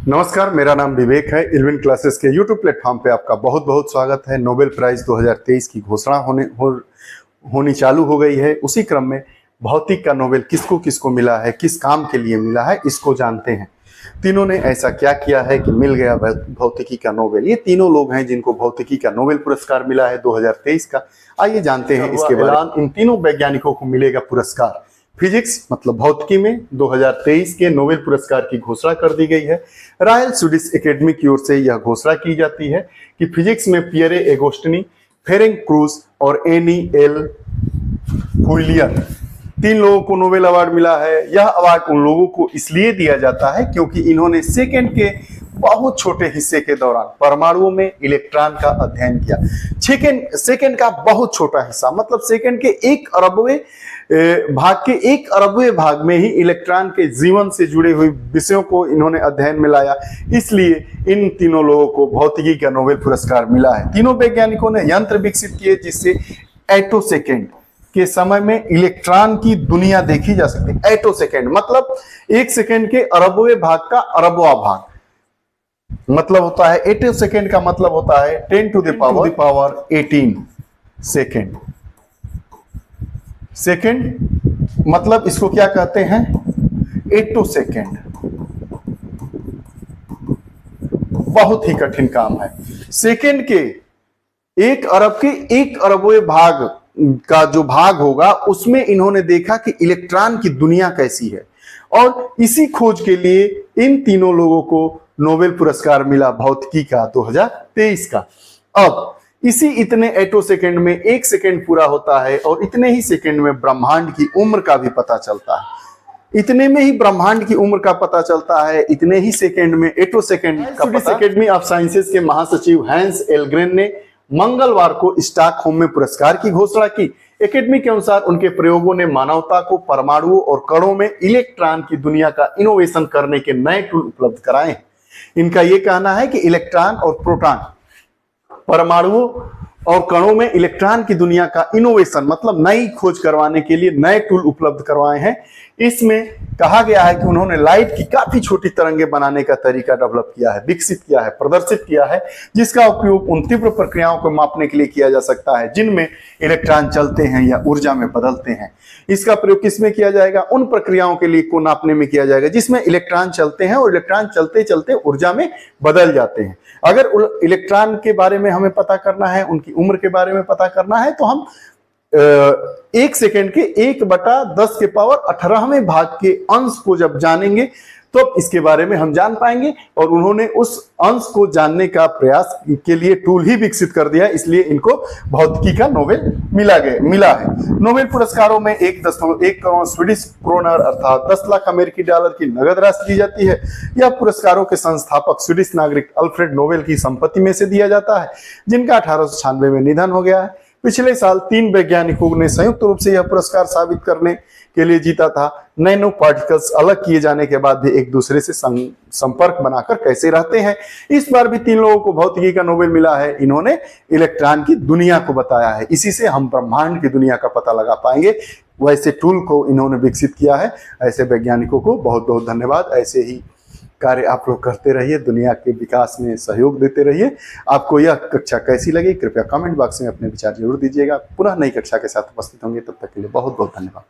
नमस्कार, मेरा नाम विवेक है। इल्विन क्लासेस के यूट्यूब प्लेटफॉर्म पे आपका बहुत बहुत स्वागत है। नोबेल प्राइज़ 2023 की घोषणा होनी चालू हो गई है। उसी क्रम में भौतिक का नोबेल किसको किसको मिला है, किस काम के लिए मिला है, इसको जानते हैं। तीनों ने ऐसा क्या किया है कि मिल गया भौतिकी का नोबेल। ये तीनों लोग हैं जिनको भौतिकी का नोबेल पुरस्कार मिला है 2023 का। आइए जानते हैं इसके बारे में। इन तीनों वैज्ञानिकों को मिलेगा पुरस्कार। फिजिक्स मतलब भौतिकी में 2023 के नोबेल पुरस्कार की घोषणा कर दी गई है। रॉयल स्वीडिश एकेडमी की ओर से यह घोषणा की जाती है कि फिजिक्स में पियरे एगोस्टिनी, फेरेंक क्रूज और एनी एल हुइलियर तीन लोगों को नोबेल अवार्ड मिला है। यह अवार्ड उन लोगों को इसलिए दिया जाता है क्योंकि इन्होंने सेकंड के बहुत छोटे हिस्से के दौरान परमाणुओं में इलेक्ट्रॉन का अध्ययन किया। सेकंड का बहुत छोटा हिस्सा मतलब सेकंड के 1 अरबवें भाग में ही इलेक्ट्रॉन के जीवन से जुड़े हुए विषयों को इन्होंने अध्ययन में लाया। इसलिए इन तीनों लोगों को भौतिकी का नोबेल पुरस्कार मिला है। तीनों वैज्ञानिकों ने यंत्र विकसित किए जिससे एटोसेकेंड के समय में इलेक्ट्रॉन की दुनिया देखी जा सकती है। एटोसेकेंड मतलब 1 सेकेंड के अरबवें भाग का अरबवां भाग मतलब होता है। एटोसेकेंड का मतलब होता है 10 to the power 18 second. Second मतलब इसको क्या कहते हैं, एटोसेकेंड। बहुत ही कठिन काम है। सेकेंड के 1 अरब के 1 अरबवें भाग का जो भाग होगा उसमें इन्होंने देखा कि इलेक्ट्रॉन की दुनिया कैसी है और इसी खोज के लिए इन तीनों लोगों को नोबेल पुरस्कार मिला भौतिकी का 2023 का। अब इसी इतने एटोसेकेंड में 1 सेकेंड पूरा होता है और इतने ही सेकेंड में ब्रह्मांड की उम्र का भी पता चलता है। इतने में ही ब्रह्मांड की उम्र का पता चलता है, इतने ही सेकेंड में एटोसेकेंड का पता। एकेडमी ऑफ साइंसेज के महासचिव हैंस एलग्रेन ने मंगलवार को स्टॉकहोम में पुरस्कार की घोषणा की। एकेडमी के अनुसार उनके प्रयोगों ने मानवता को परमाणुओं और कणों में इलेक्ट्रॉन की दुनिया का इनोवेशन करने के नए टूल उपलब्ध कराए हैं। इनका यह कहना है कि इलेक्ट्रॉन और प्रोटॉन, परमाणुओं और कणों में इलेक्ट्रॉन की दुनिया का इनोवेशन मतलब नई खोज करवाने के लिए नए टूल उपलब्ध करवाए हैं। इसमें कहा गया है कि उन्होंने लाइट की काफी छोटी तरंगें बनाने का तरीका डेवलप किया है, विकसित किया है, प्रदर्शित किया है, जिसका उपयोग उन तीव्र प्रक्रियाओं को मापने के लिए किया जा सकता है जिनमें इलेक्ट्रॉन चलते हैं या ऊर्जा में बदलते हैं। इसका प्रयोग किसमें किया जाएगा, उन प्रक्रियाओं के लिए को नापने में किया जाएगा जिसमें इलेक्ट्रॉन चलते हैं और इलेक्ट्रॉन चलते चलते ऊर्जा में बदल जाते हैं। अगर इलेक्ट्रॉन के बारे में हमें पता करना है, उनकी उम्र के बारे में पता करना है तो हम 1 सेकेंड के 1/10 के पावर 18वें भाग के अंश को जब जानेंगे तो इसके बारे में हम जान पाएंगे। और उन्होंने उस अंश को जानने का प्रयास के लिए टूल ही विकसित कर दिया, इसलिए इनको भौतिकी का नोबेल मिला है। नोबेल पुरस्कारों में 1.1 करोड़ स्वीडिश क्रोनर अर्थात 10 लाख अमेरिकी डॉलर की नगद राशि दी जाती है। यह पुरस्कारों के संस्थापक स्वीडिश नागरिक अल्फ्रेड नोबेल की संपत्ति में से दिया जाता है जिनका 1896 में निधन हो गया है। पिछले साल 3 वैज्ञानिकों ने संयुक्त रूप से यह पुरस्कार साबित करने के लिए जीता था नैनो पार्टिकल्स अलग किए जाने के बाद भी एक दूसरे से संपर्क बनाकर कैसे रहते हैं। इस बार भी 3 लोगों को भौतिकी का नोबेल मिला है। इन्होंने इलेक्ट्रॉन की दुनिया को बताया है, इसी से हम ब्रह्मांड की दुनिया का पता लगा पाएंगे। वैसे टूल को इन्होंने विकसित किया है। ऐसे वैज्ञानिकों को बहुत बहुत धन्यवाद। ऐसे ही कार्य आप लोग करते रहिए, दुनिया के विकास में सहयोग देते रहिए। आपको यह कक्षा कैसी लगी कृपया कमेंट बॉक्स में अपने विचार जरूर दीजिएगा। पुनः नई कक्षा के साथ उपस्थित होंगे, तब तक के लिए बहुत बहुत धन्यवाद।